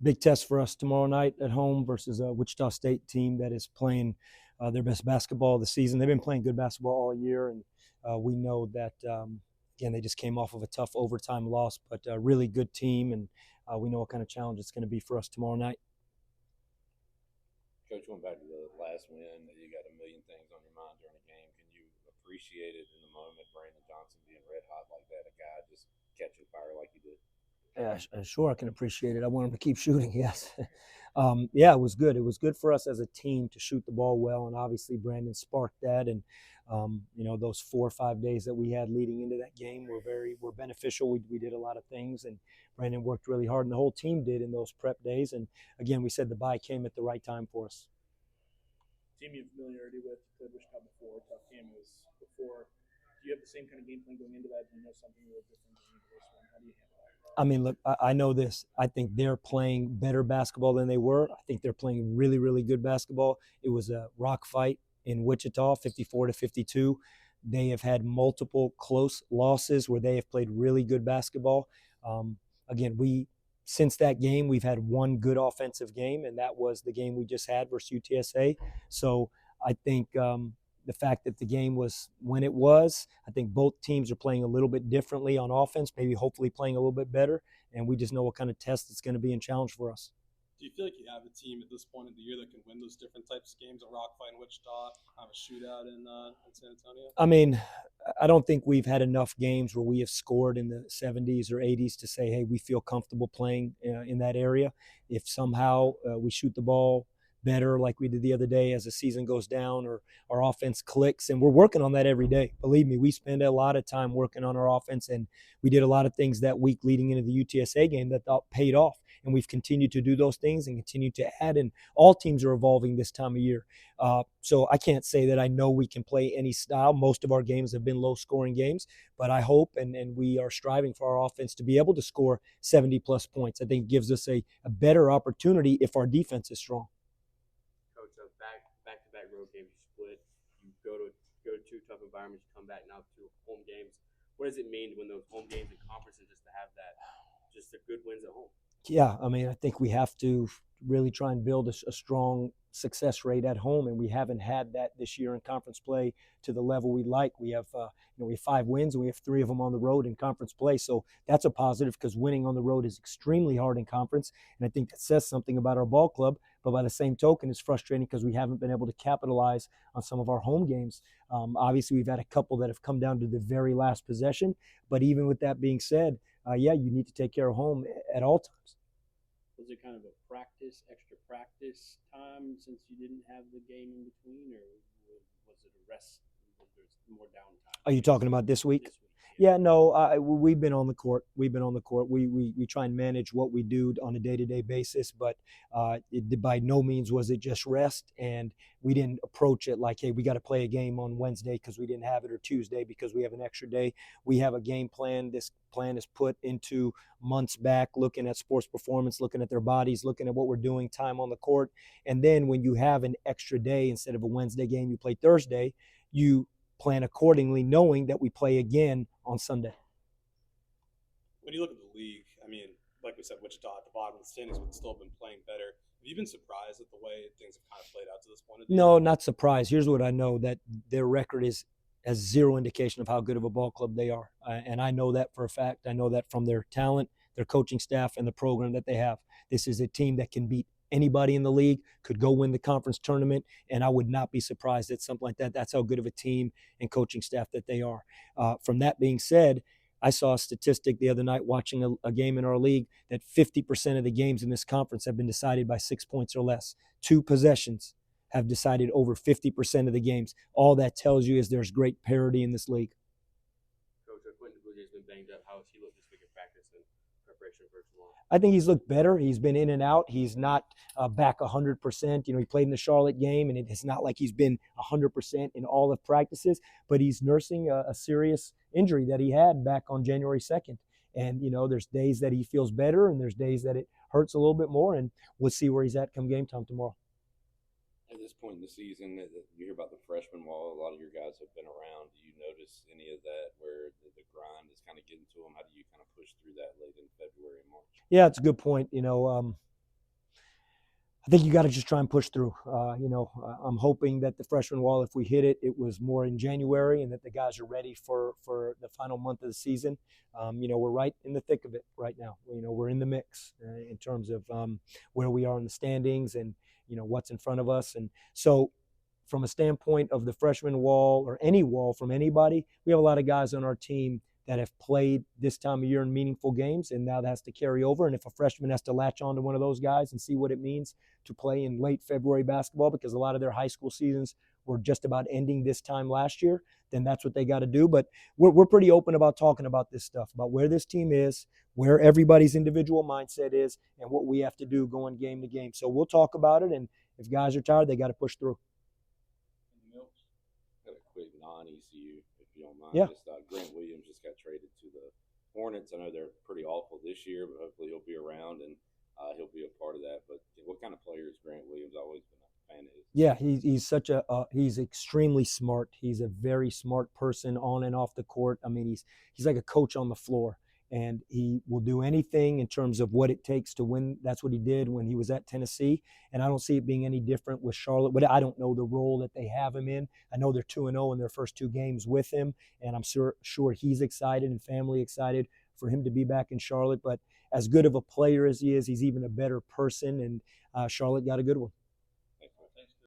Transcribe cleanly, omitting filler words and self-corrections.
big test for us tomorrow night at home versus a Wichita State team that is playing their best basketball of the season. They've been playing good basketball all year, and we know that, again, they just came off of a tough overtime loss, but a really good team, and we know what kind of challenge it's going to be for us tomorrow night. Coach, going back to the last win, you got a million things on your mind during the game. Can you appreciate it in the moment, Brandon Johnson being red hot like that, a guy just catching fire like he did? Yeah, sure, I can appreciate it. I want him to keep shooting. Yes, yeah, it was good. It was good for us as a team to shoot the ball well, and obviously Brandon sparked that. And those 4 or 5 days that we had leading into that game were beneficial. We did a lot of things, and Brandon worked really hard, and the whole team did in those prep days. And again, we said the bye came at the right time for us. Team you have familiarity with, played Wichita before, tough game was before. Do you have the same kind of game plan going into that? Do you know something a little different going into this one? How do you handle that? I mean, look, I know this. I think they're playing better basketball than they were. I think they're playing really, really good basketball. It was a rock fight in Wichita, 54-52. They have had multiple close losses where they have played really good basketball. Again, since that game, we've had one good offensive game, and that was the game we just had versus UTSA. So I think the fact that the game was when it was, I think both teams are playing a little bit differently on offense, maybe hopefully playing a little bit better, and we just know what kind of test it's going to be and challenge for us. Do you feel like you have a team at this point in the year that can win those different types of games, a rock fight in Wichita, have a shootout in San Antonio? I mean, I don't think we've had enough games where we have scored in the 70s or 80s to say, hey, we feel comfortable playing in that area. If somehow we shoot the ball better like we did the other day as the season goes down, or our offense clicks, and we're working on that every day. Believe me, we spend a lot of time working on our offense, and we did a lot of things that week leading into the UTSA game that paid off, and we've continued to do those things and continue to add, and all teams are evolving this time of year. So I can't say that I know we can play any style. Most of our games have been low-scoring games, but I hope and we are striving for our offense to be able to score 70-plus points. I think it gives us a better opportunity if our defense is strong. Back-to-back road games, you split, you go to two tough environments, you come back now to home games. What does it mean when those home games and conferences just to have that, just the good wins at home? Yeah, I mean, I think we have to really try and build a strong success rate at home, and we haven't had that this year in conference play to the level we like. We have, we have 5 wins, and we have 3 of them on the road in conference play. So that's a positive because winning on the road is extremely hard in conference, and I think that says something about our ball club. But by the same token, it's frustrating because we haven't been able to capitalize on some of our home games. Obviously, we've had a couple that have come down to the very last possession. But even with that being said, yeah, you need to take care of home at all times. Was it kind of a extra practice time since you didn't have the game in between, or was it a rest? Was there more downtime? Are you talking about this week? Yeah, no, we've been on the court. We've been on the court. We try and manage what we do on a day-to-day basis, but by no means was it just rest. And we didn't approach it like, hey, we got to play a game on Wednesday because we didn't have it, or Tuesday because we have an extra day. We have a game plan. This plan is put into months back, looking at sports performance, looking at their bodies, looking at what we're doing, time on the court. And then when you have an extra day, instead of a Wednesday game, you play Thursday, you plan accordingly, knowing that we play again on Sunday. When you look at the league, I mean, like we said, Wichita at the bottom of the standings would still have been playing better. Have you been surprised at the way things have kind of played out to this point? No, not surprised. Here's what I know, that their record has zero indication of how good of a ball club they are. And I know that for a fact. I know that from their talent, their coaching staff, and the program that they have. This is a team that can beat anybody in the league, could go win the conference tournament, and I would not be surprised at something like that. That's how good of a team and coaching staff that they are. From that being said, I saw a statistic the other night watching a game in our league that 50% of the games in this conference have been decided by 6 points or less. 2 possessions have decided over 50% of the games. All that tells you is there's great parity in this league. Coach, Quentin Boudreaux's been banged up. How has he looked this week in practice and preparation for tomorrow? I think he's looked better. He's been in and out. He's not back 100%. He played in the Charlotte game, and it's not like he's been 100% in all of practices, but he's nursing a serious injury that he had back on January 2nd. And, there's days that he feels better, and there's days that it hurts a little bit more, and we'll see where he's at come game time tomorrow. At this point in the season, you hear about the freshman wall. A lot of your guys have been around. Do you notice any of that where the grind is kind of getting to them? How do you kind of push through that late in February and March? Yeah, it's a good point. I think you got to just try and push through. I'm hoping that the freshman wall, if we hit it, it was more in January, and that the guys are ready for the final month of the season. We're right in the thick of it right now. We're in the mix in terms of where we are in the standings and what's in front of us. And so, from a standpoint of the freshman wall or any wall from anybody, we have a lot of guys on our team that have played this time of year in meaningful games, and now that has to carry over. And if a freshman has to latch on to one of those guys and see what it means to play in late February basketball, because a lot of their high school seasons were just about ending this time last year, then that's what they got to do. But we're pretty open about talking about this stuff, about where this team is, where everybody's individual mindset is, and what we have to do going game to game. So we'll talk about it, and if guys are tired, they got to push through. Got a quick non-ECU, if you don't mind. Yeah. Grant Williams just got traded to the Hornets. I know they're pretty awful this year, but hopefully he'll be around and he'll be a part of that. But what kind of player is Grant Williams? I've always been a fan of his. Yeah, he's extremely smart. He's a very smart person on and off the court. I mean, he's like a coach on the floor, and he will do anything in terms of what it takes to win. That's what he did when he was at Tennessee, and I don't see it being any different with Charlotte. But I don't know the role that they have him in. I know they're 2-0 in their first 2 games with him, and I'm sure he's excited and family excited for him to be back in Charlotte. But as good of a player as he is, he's even a better person, and Charlotte got a good one.